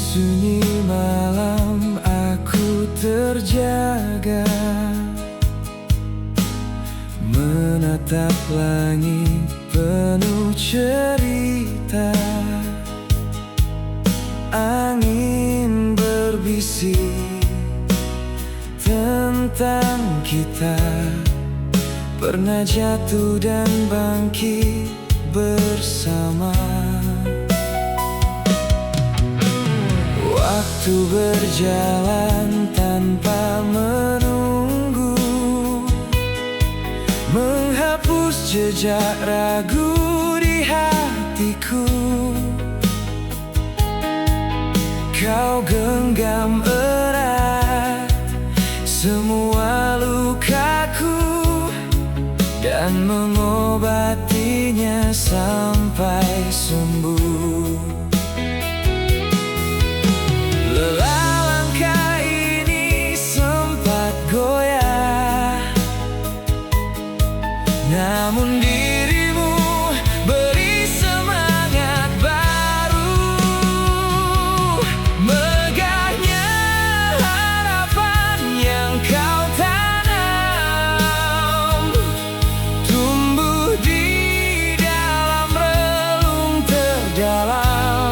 sunyi malam aku terjaga, menatap langit penuh cerita. Angin berbisik tentang kita, pernah jatuh dan bangkit bersama. Waktu berjalan tanpa menunggu, menghapus jejak ragu di hatiku. Kau genggam erat semua lukaku dan mengobatinya sampai sembuh. Lelah langkah ini sempat goyah, namun dirimu beri semangat baru. Megahnya harapan yang kau tanam, tumbuh di dalam relung terdalam.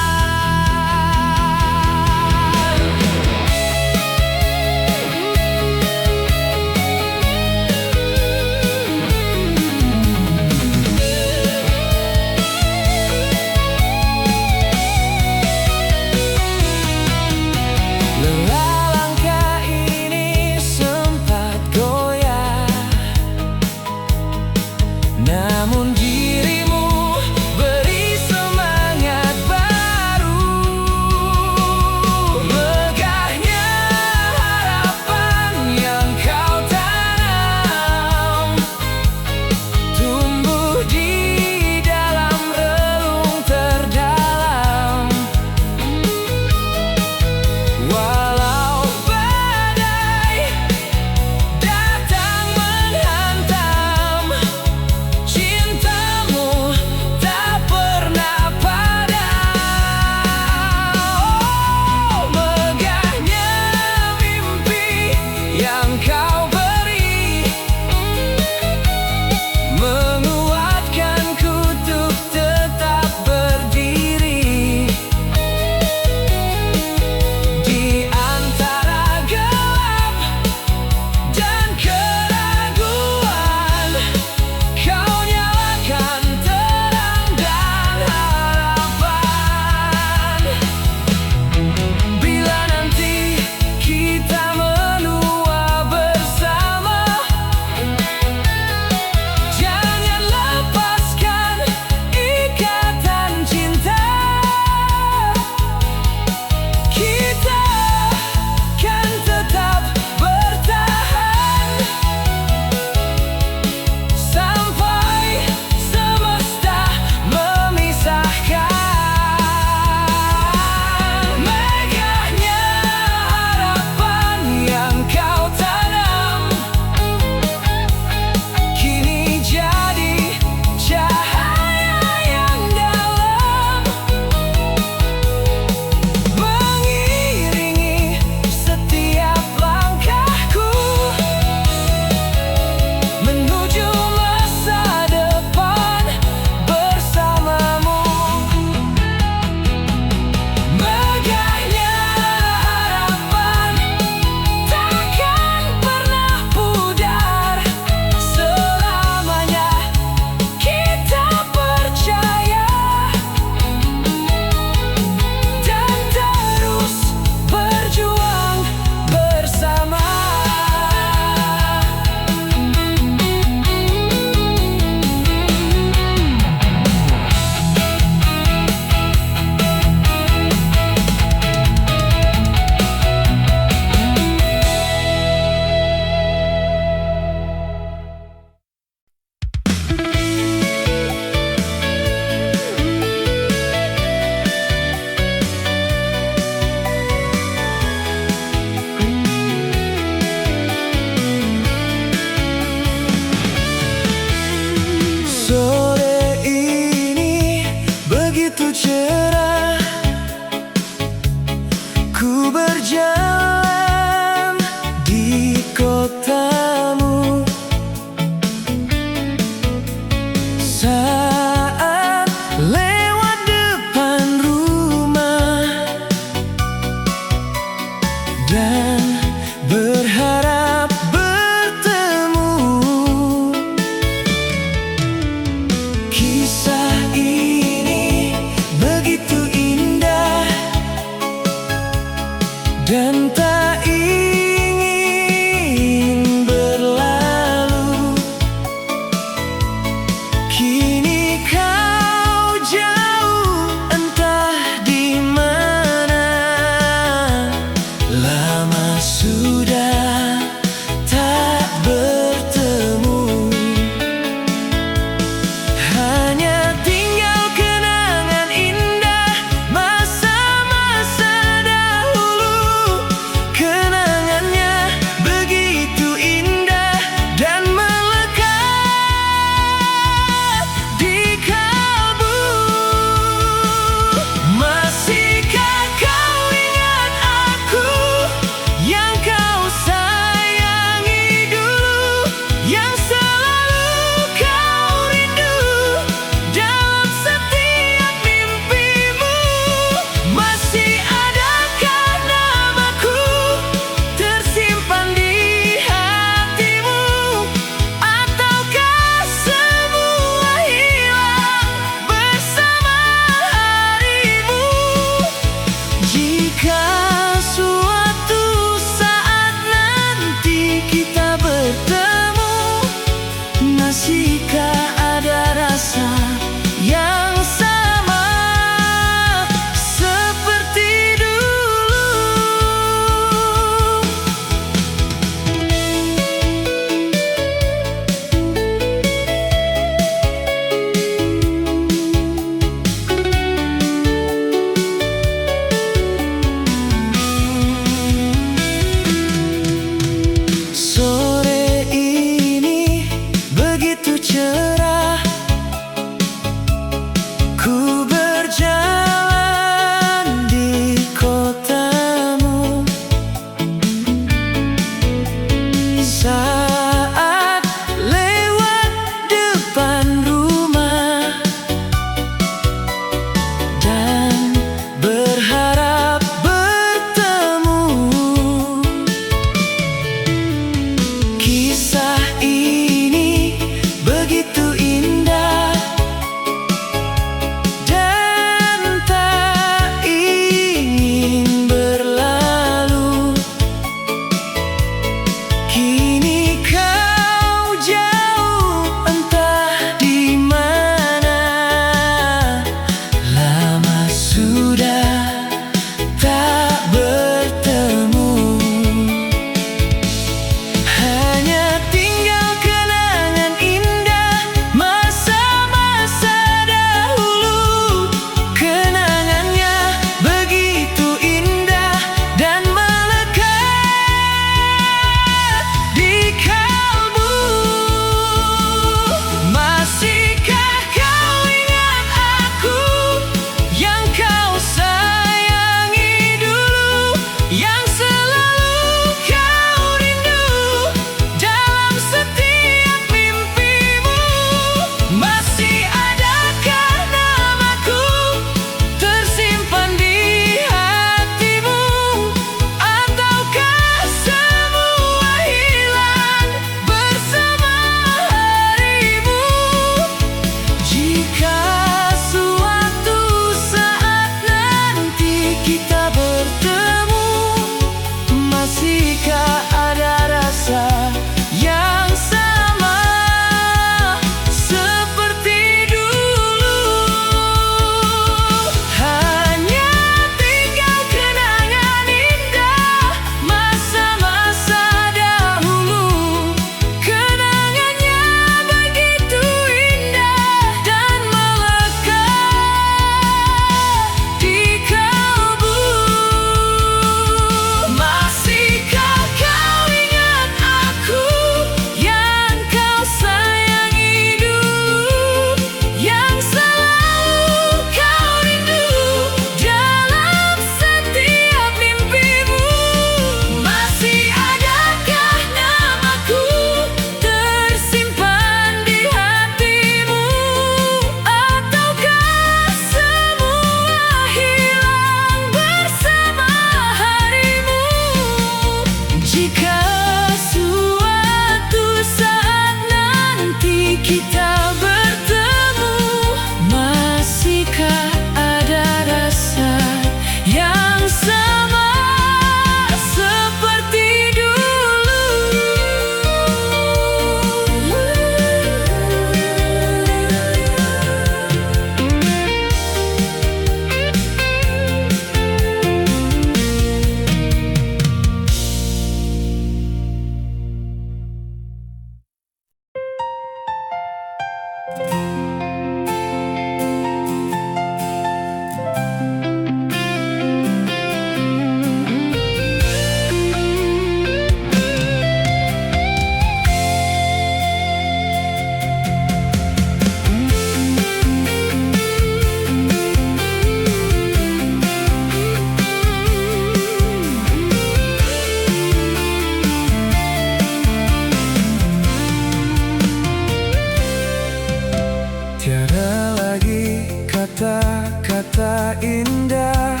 indah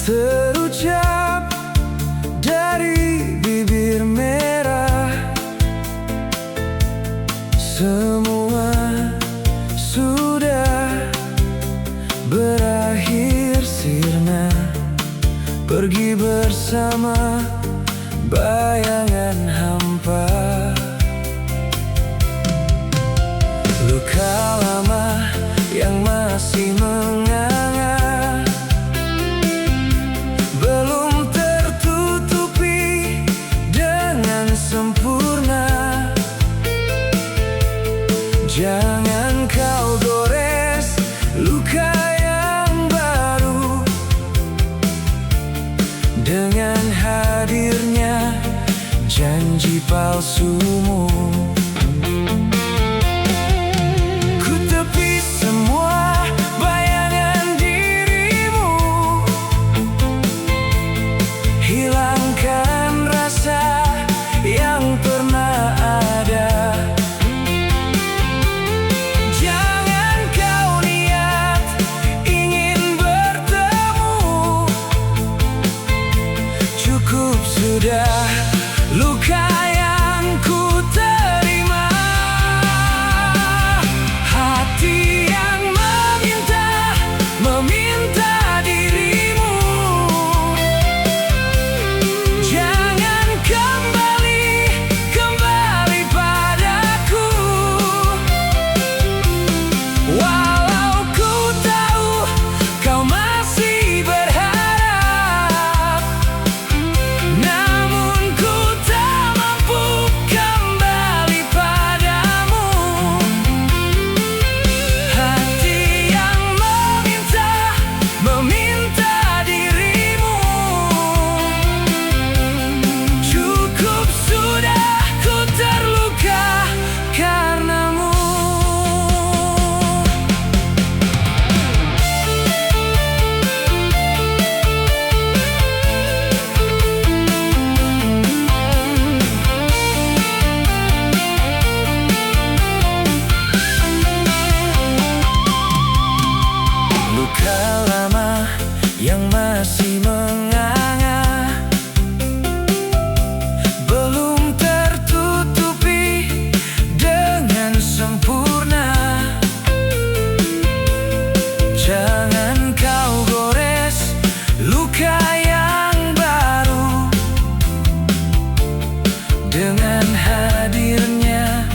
terucap dari bibir merah. Semua sudah berakhir sirna, pergi bersama bayangan hampa. Luka lama yang masih menganga, belum tertutupi dengan sempurna. Jangan kau gores luka yang baru dengan hadirnya janji palsumu. Ku tepis semua bayangan dirimu, hilangkan rasa yang pernah ada. Jangan kau niat ingin bertemu, cukup sudah luka yang ku terima. Hati yang meminta dirimu, jangan kembali padaku. Walau ku tahu kau masih berharap, namun ku tak mampu kembali padamu. Hati yang meminta dirimu, cukup sudah ku terluka karenamu. Luka lama yang masih menganga, belum tertutupi dengan sempurna. Jangan kau gores luka yang baru dengan hadirnya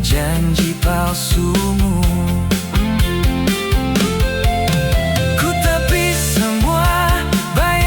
janji palsumu. Ku tepis semua bayangan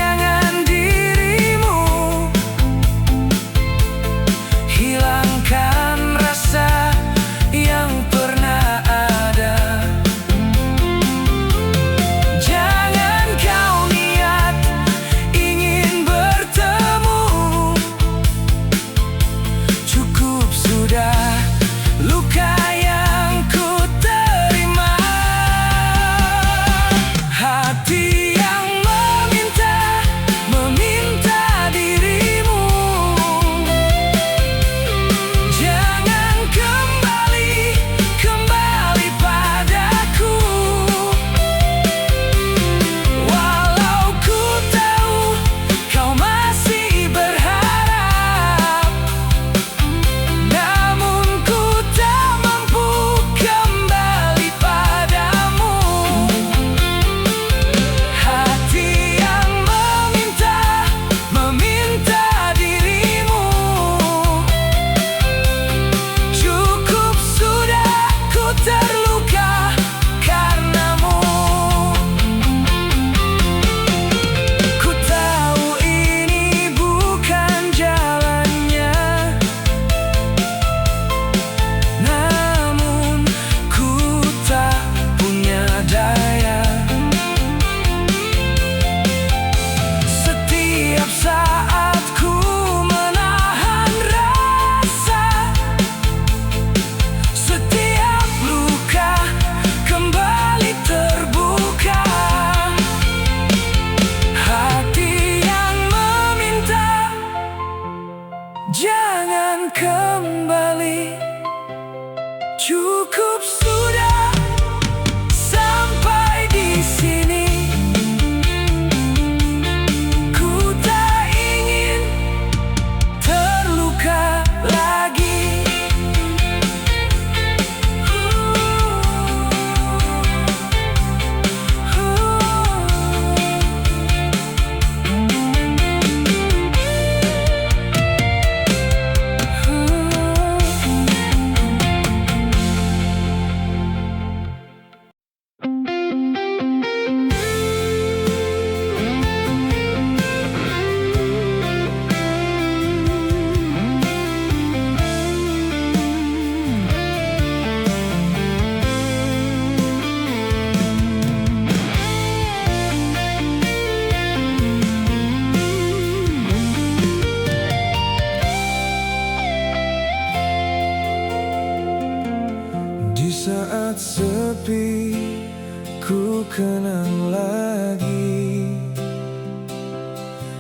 ku kenang lagi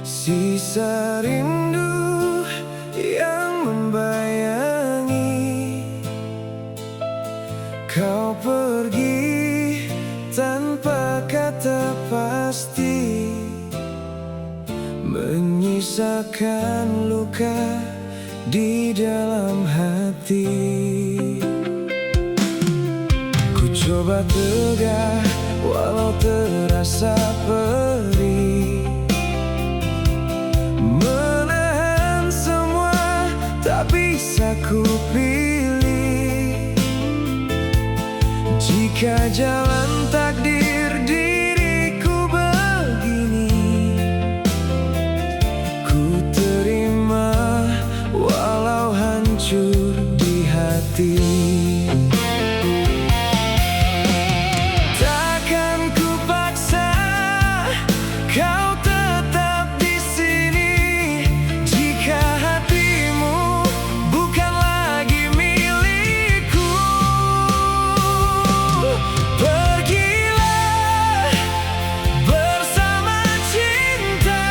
sisa rindu yang membayangi. Kau pergi tanpa kata pasti, menyisakan luka di dalam hati. Ku coba tegar walau terasa perih, menahan semua tak bisa ku pilih. Jika jalan takdir diriku begini, ku terima walau hancur di hati. Takkan ku paksa kau tetap di sini jika hatimu bukan lagi milikku. Pergilah bersama cinta,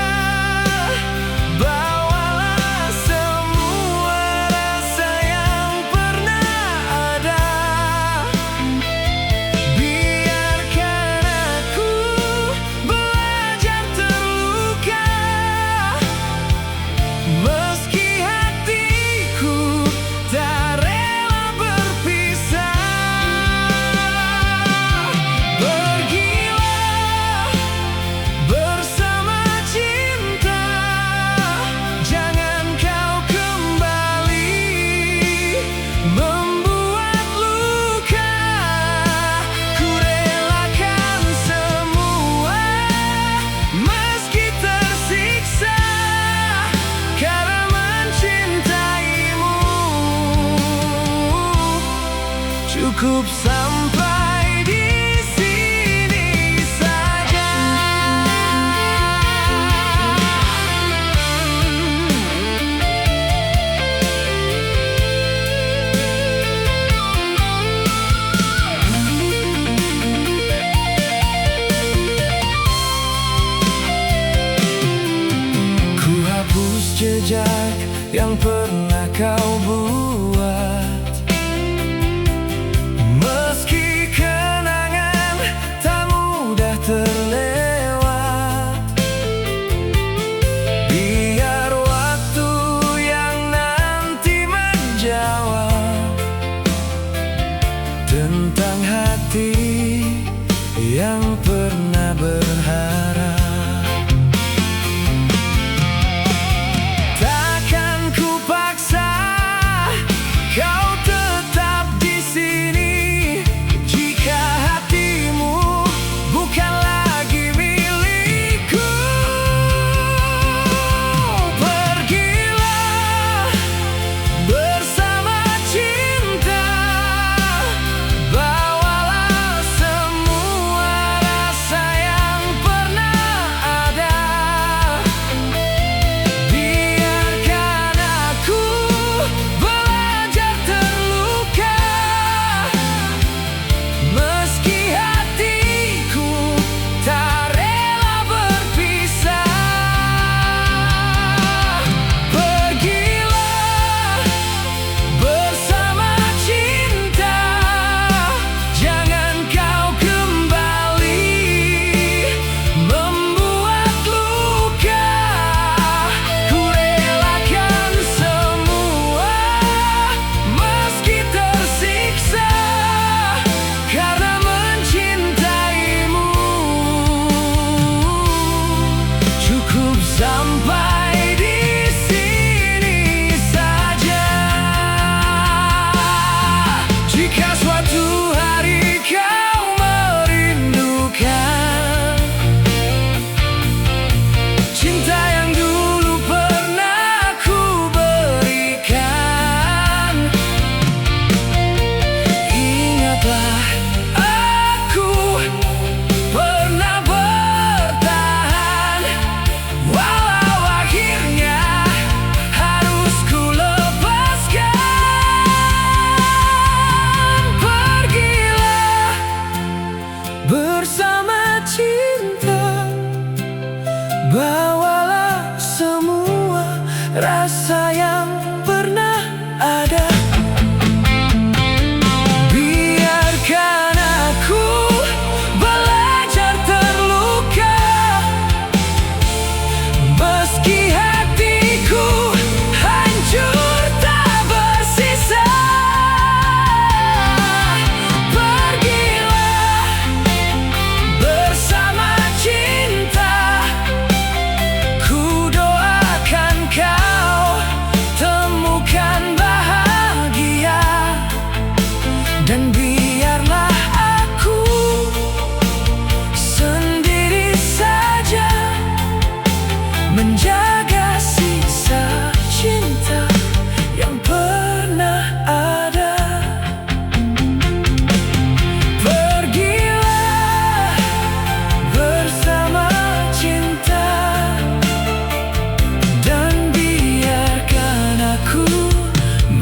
bawalah semua rasa yang pernah ada. Biarkan aku belajar terluka, meski hatiku tak rela berpisah. Pergilah bersama cinta, jangan kau kembali membuat luka. Ku relakan semua meski tersiksa karena mencintaimu. Cukup sampai di sini saja. Ku hapus jejak yang pernah kau buat, meski kenangan tak mudah terlewat. Biar waktu yang nanti menjawab tentang hati yang pernah berharap. Takkan ku paksa kau tetap di sini jika hatimu bukan lagi milikku. Pergilah bersama cinta, bawalah semua rasa yang pernah cinta, bawalah semua rasa yang pernah ada. Biarkan aku belajar terluka, meski hatiku hancur tak bersisa. Pergilah bersama cinta, ku doakan kau temukan bahagia. Dan biarlah aku sendiri saja menjaga sisa cinta yang pernah ada. Pergilah bersama cinta, dan biarkan aku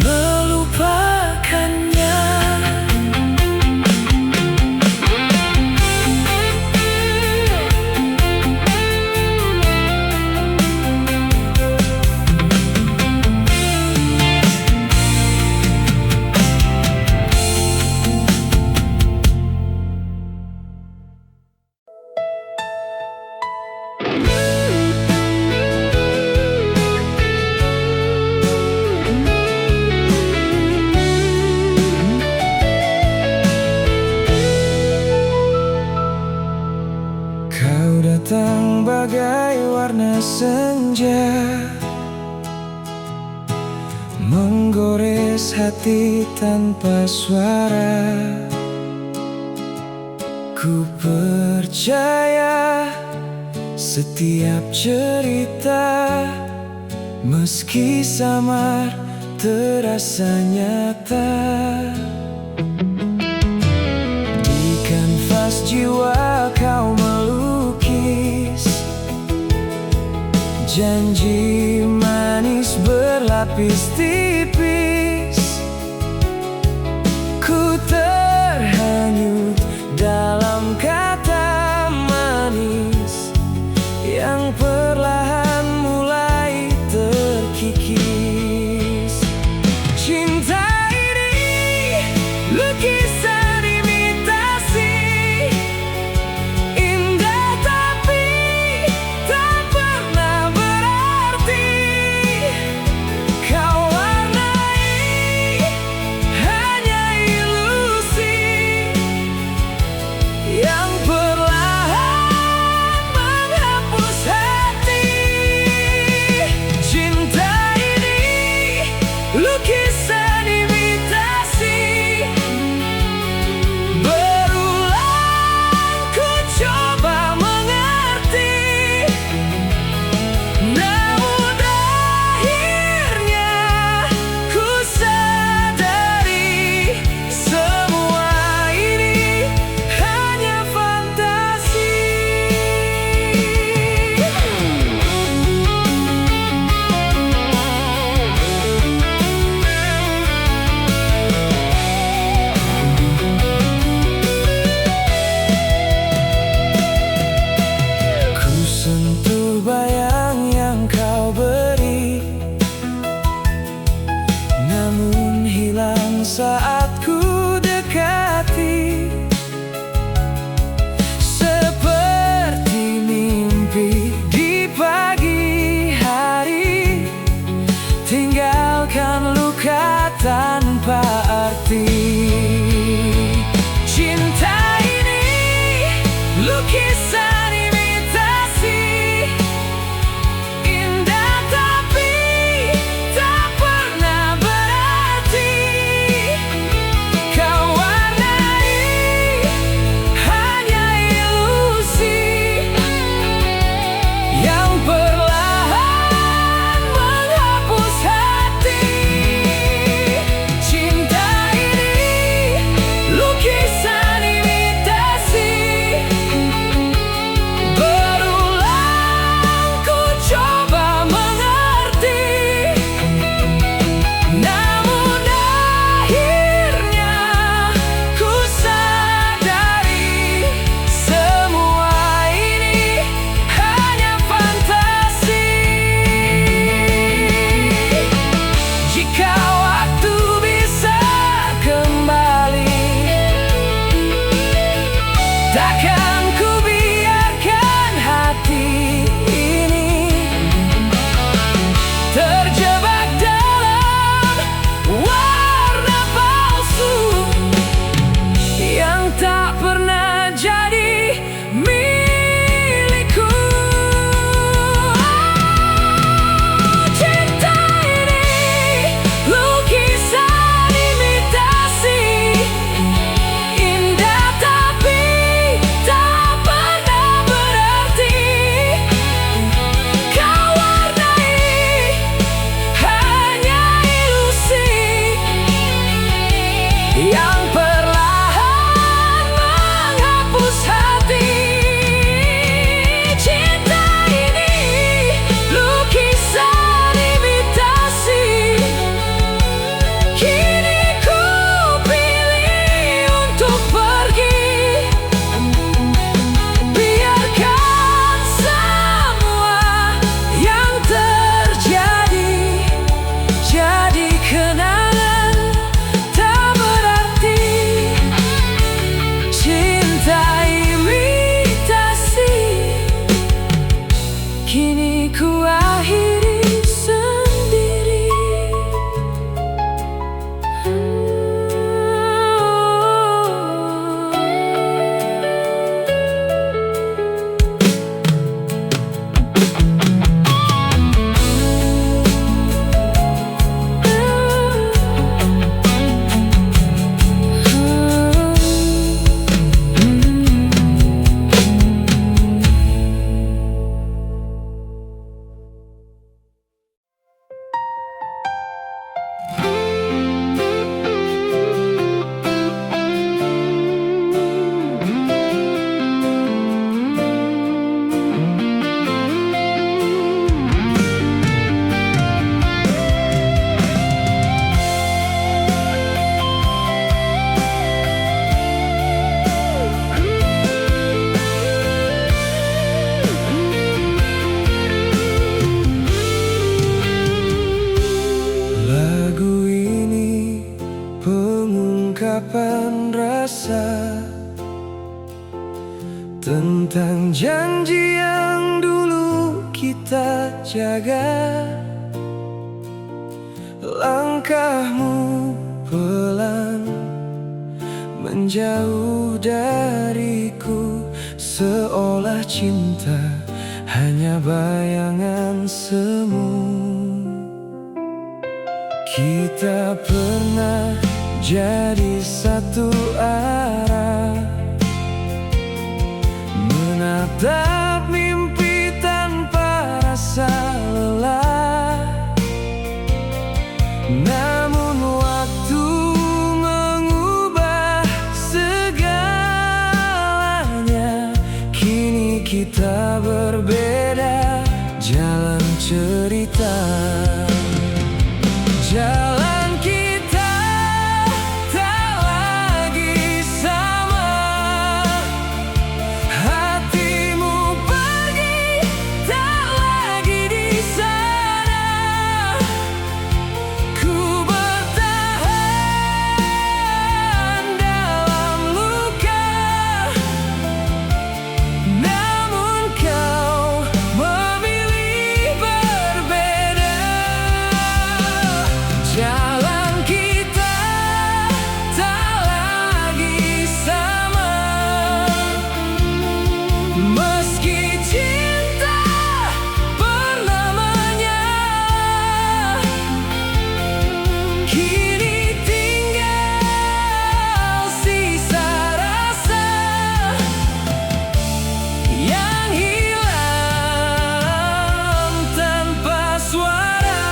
melupakannya. Kau datang bagai warna senja, menggores hati tanpa suara. Ku percaya setiap cerita, meski samar terasa nyata. Di kanvas jiwa kau melukis janji manis berlapis tipis. Ku terhanyut dalam kata manis yang perlahan mulai terkikis. Cinta ini lukisan imitasi, indah tapi tak pernah berarti. Kau warnai hanya ilusi yang perlahan menghapus hati. Cinta ini lukisan imitasi, berulang ku coba mengerti, namun akhirnya ku sadari semua ini hanya fantasi. Ku sentuh bayang yang kau beri, namun hilang saat ku dekati. Seperti mimpi di pagi hari, tinggalkan luka tanpa arti. Cinta ini lukisan imitasi, indah tapi tak pernah berarti. Kau warnai hanya ilusi yang perlahan menghapus hati. Cinta ini lukisan imitasi, tentang janji yang dulu kita jaga. Langkahmu pelan menjauh dariku, seolah cinta hanya bayangan semu. Kita pernah jadi satu arah, menatap mimpi tanpa rasa lelah. Namun waktu mengubah segalanya. Kini kita berbeda jalan cerita. Jalan kita tak lagi sama. Hatimu pergi tak lagi di sana. Ku bertahan dalam luka, namun kau memilih berbeda. Jalan kita tak lagi sama. Meski cinta pernah menyala, kini tinggal sisa rasa yang hilang tanpa suara.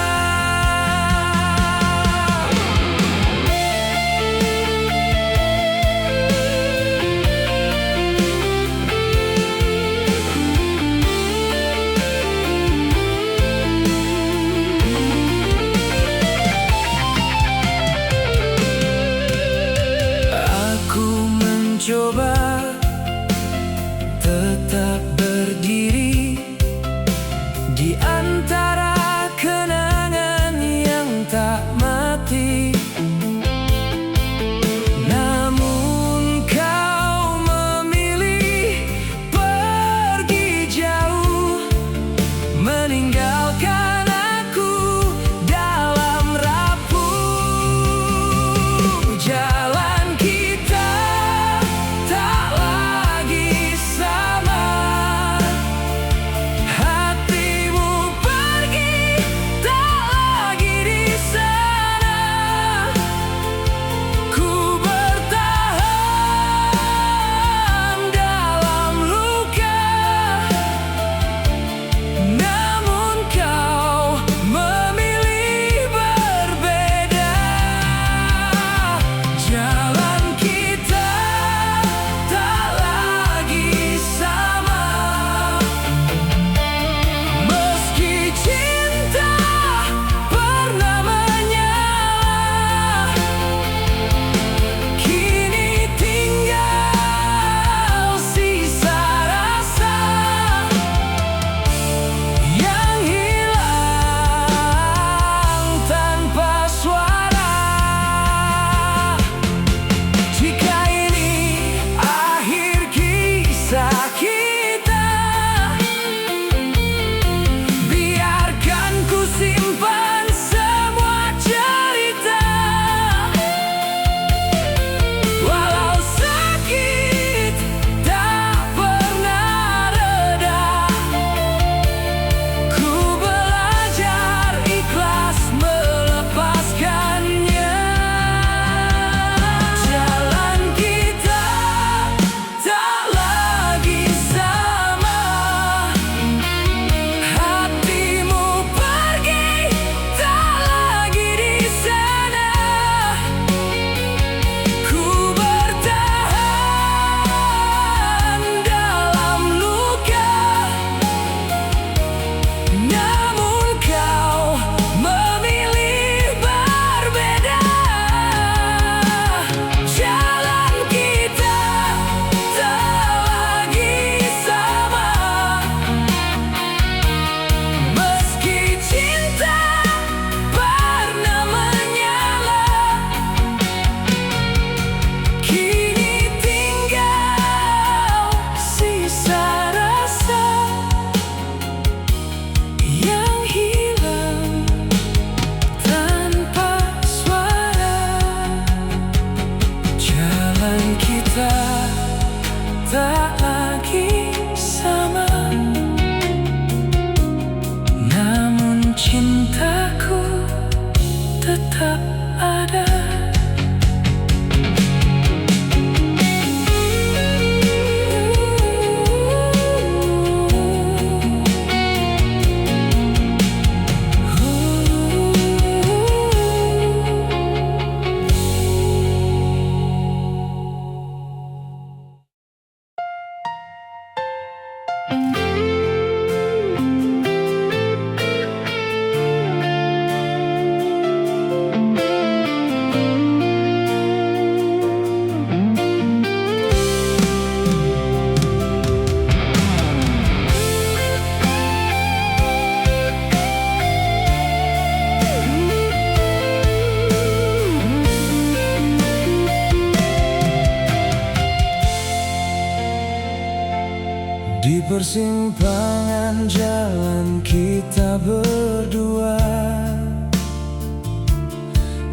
Di persimpangan jalan kita berdua,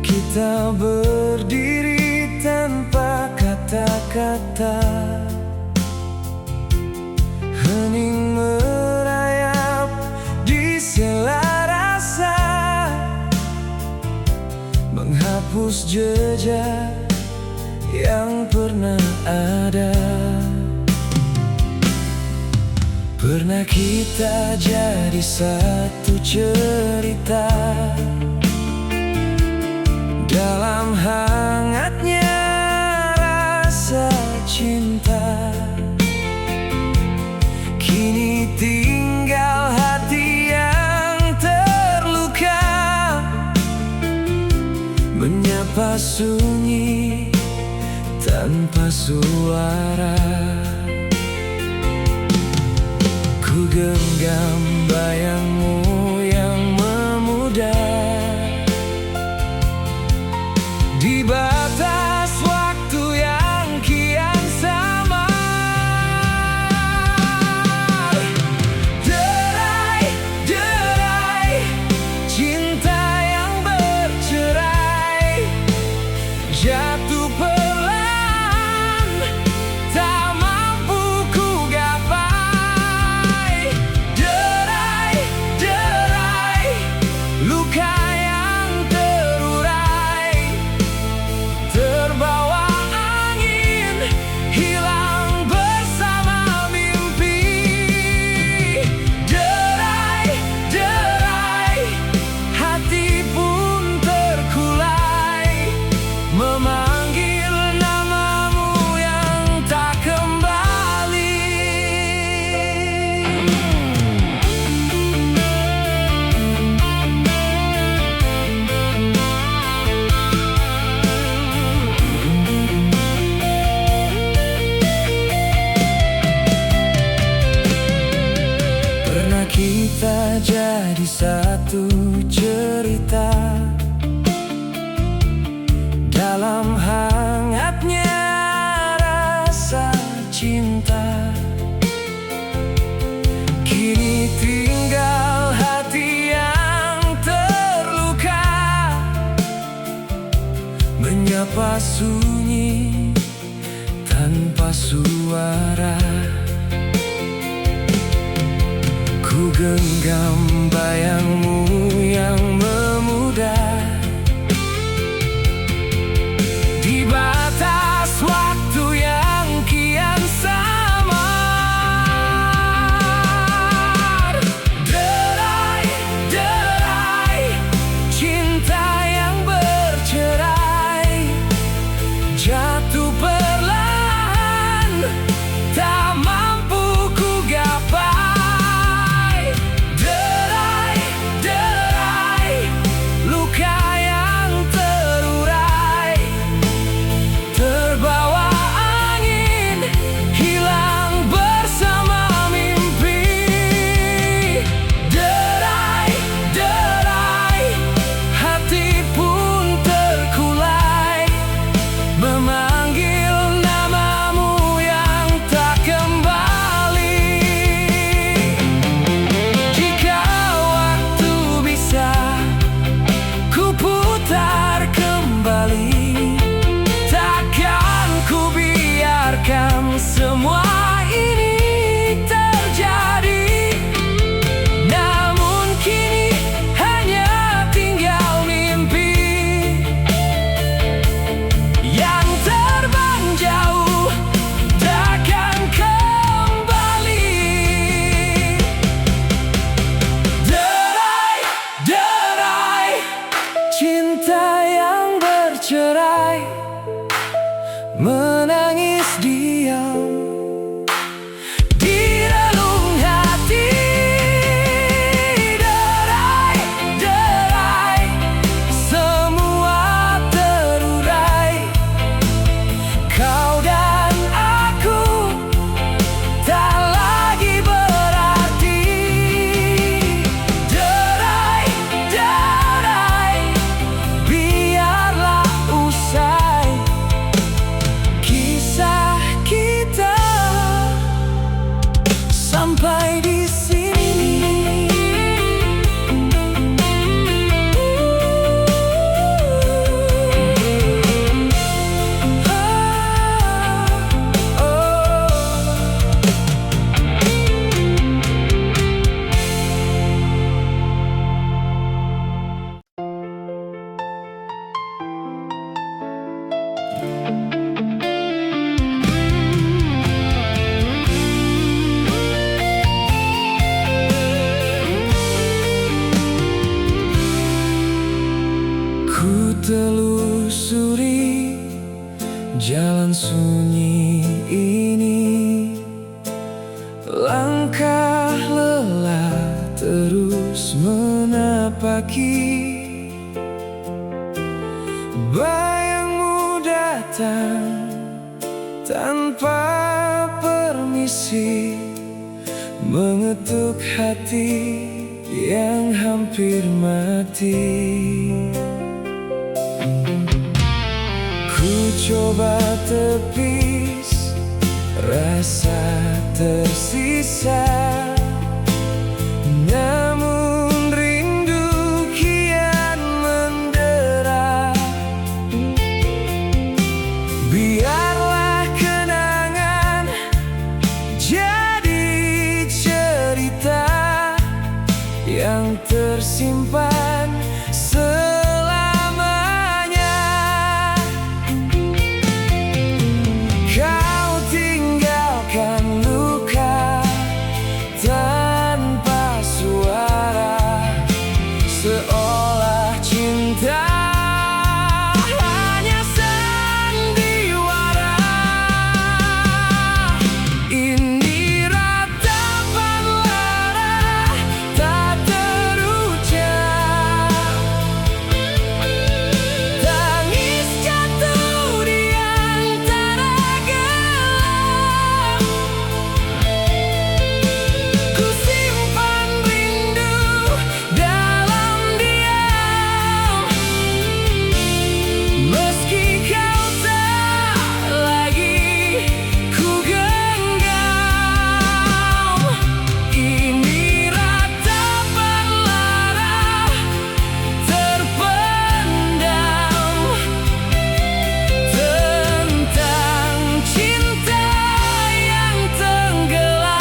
kita berdiri tanpa kata-kata. Hening merayap di sela rasa, menghapus jejak yang pernah ada. Pernah kita jadi satu cerita dalam hangatnya rasa cinta. Kini tinggal hati yang terluka, menyapa sunyi tanpa suara. Ku genggam bayangmu yang memudar di batas waktu yang kian samar. Derai-derai cinta yang bercerai, jatuh perlahan, tak mampu ku gapai. Derai-derai luka yang terurai, terbawa angin, hilang bersama mimpi. Derai-derai hati pun terkulai, memanggil namamu yang tak kembali. Pernah kita jadi satu cerita dalam hangatnya rasa cinta. Kini tinggal hati yang terluka, menyapa sunyi tanpa suara. Ku genggam bayangmu yang memudar di batas waktu yang kian samar. Derai-derai cinta yang bercerai, jatuh perlahan, tak mampu ku gapai. Derai-derai sampai di sini. Ku telusuri jalan sunyi ini, langkah lelah terus menapaki. Bayangmu datang tanpa permisi, mengetuk hati yang hampir mati. Ku coba tepis rasa tersisa, namun rindu kian mendera. Biarlah kenangan jadi cerita yang tersimpan selamanya. Kau tinggalkan luka tanpa suara, seolah cinta hanya sandiwara. Ini ratapan lara tak terucap, tangis jatuh di antara gelap. Ku simpan rindu dalam diam, meski kau tak lagi ku genggam. Ini ratapan lara terpendam tentang cinta yang tenggelam.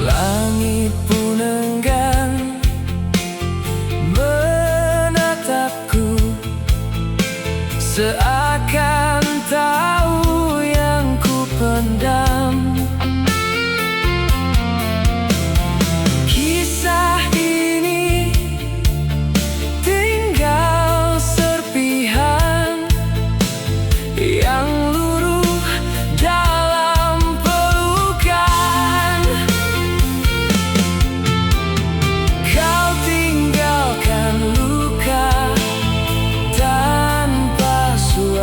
Langit pun enggan menatapku, seakan tahu yang ku pendam. Kisah ini tinggal serpihan yang luruh dalam pelukan. Kau tinggalkan luka tanpa suara,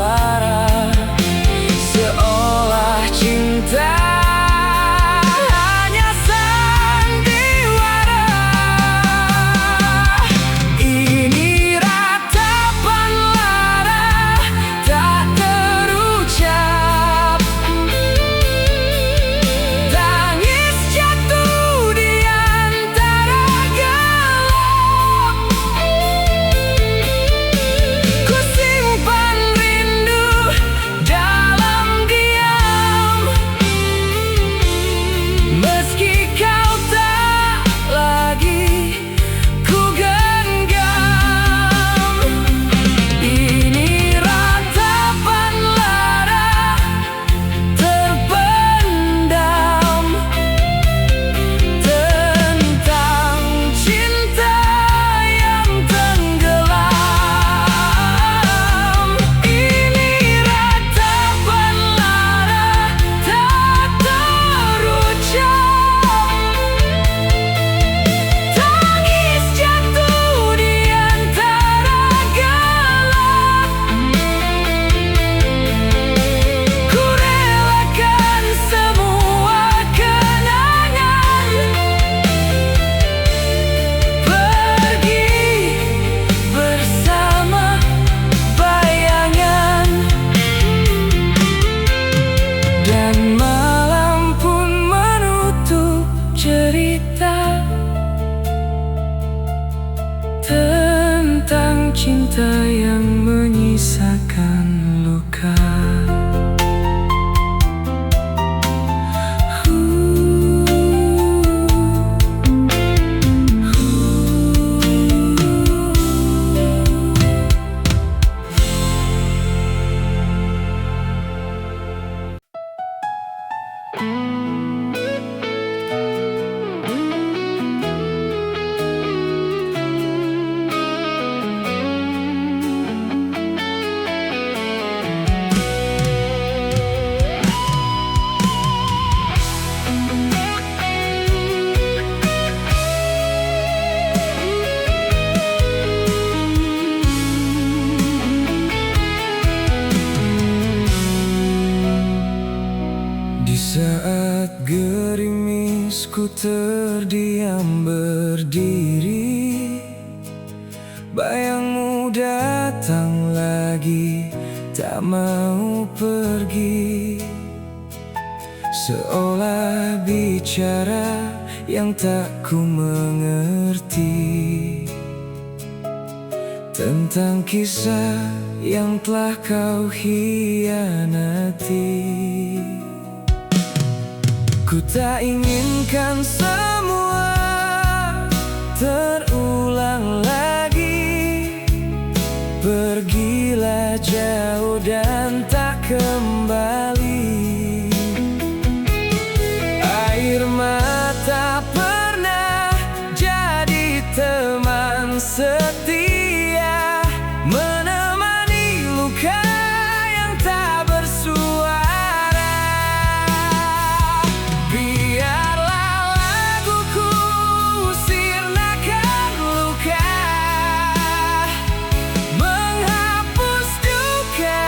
menyisakan luka. Di saat gerimis ku terdiam berdiri, bayangmu datang lagi, tak mau pergi. Seolah bicara yang tak ku mengerti, tentang kisah yang telah kau hianati. Ku tak inginkan semua terulang lagi. Pergilah jauh dan tak kembali. Air mata pernah jadi teman setia, menemani luka yang tak bersuara. Biarlah laguku sirnakan luka, menghapus duka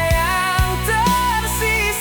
yang tersisa.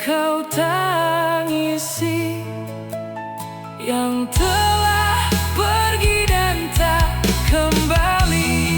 kau tangisi, yang telah pergi dan tak kembali.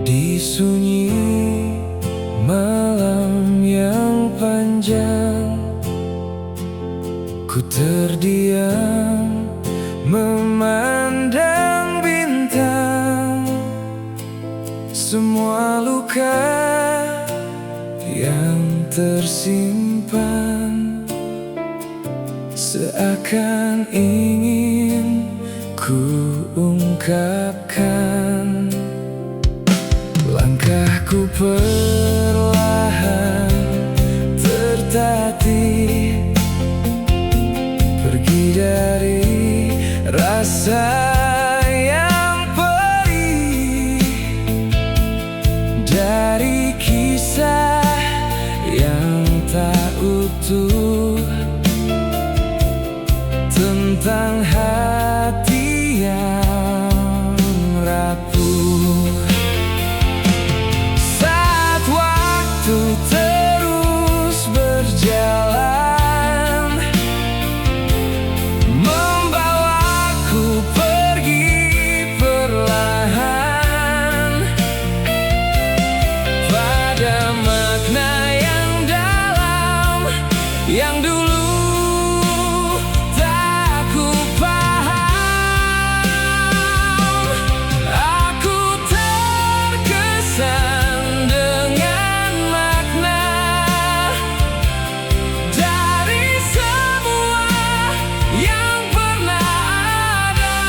Di sunyi malam yang panjang, ku terdiam memandang bintang. Semua luka yang tersimpan seakan ingin ku ungkapkan. Langkahku perlahan tertatih, pergi dari rasa yang perih, dari kisah yang tak utuh, tentang hati yang rapuh. Saat waktu terus berjalan, membawaku pergi perlahan pada makna yang dalam, yang dulu tak ku paham. Aku terkesan dengan makna dari semua yang pernah ada.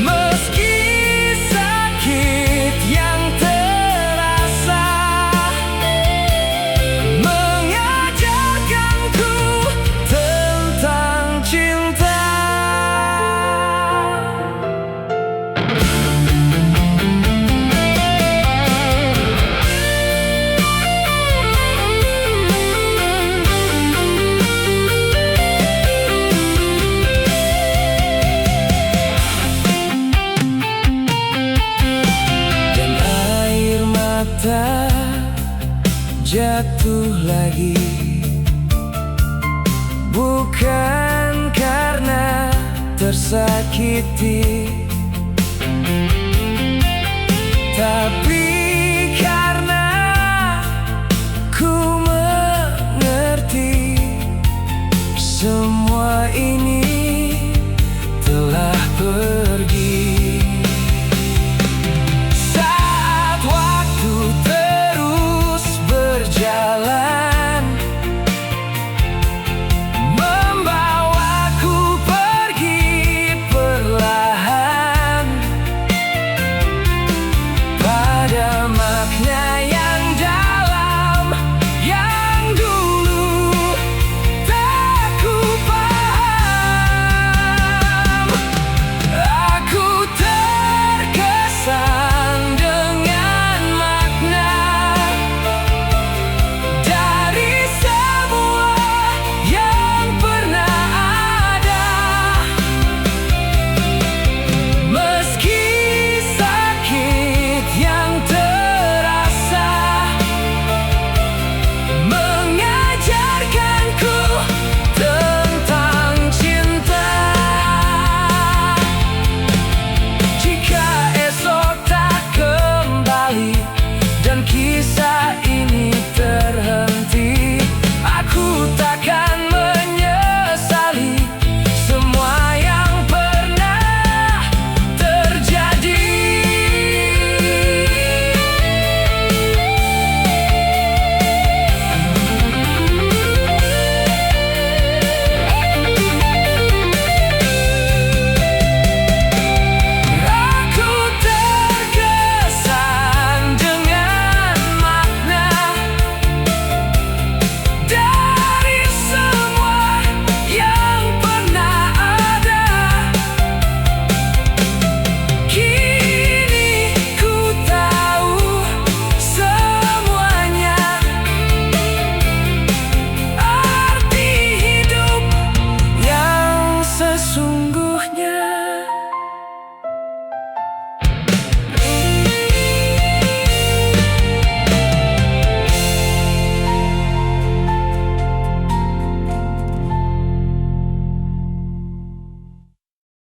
Meski sakit yang terasa mengajarkanku tentang cinta. Dan air mata jatuh lagi, bukan karena tersakiti, tapi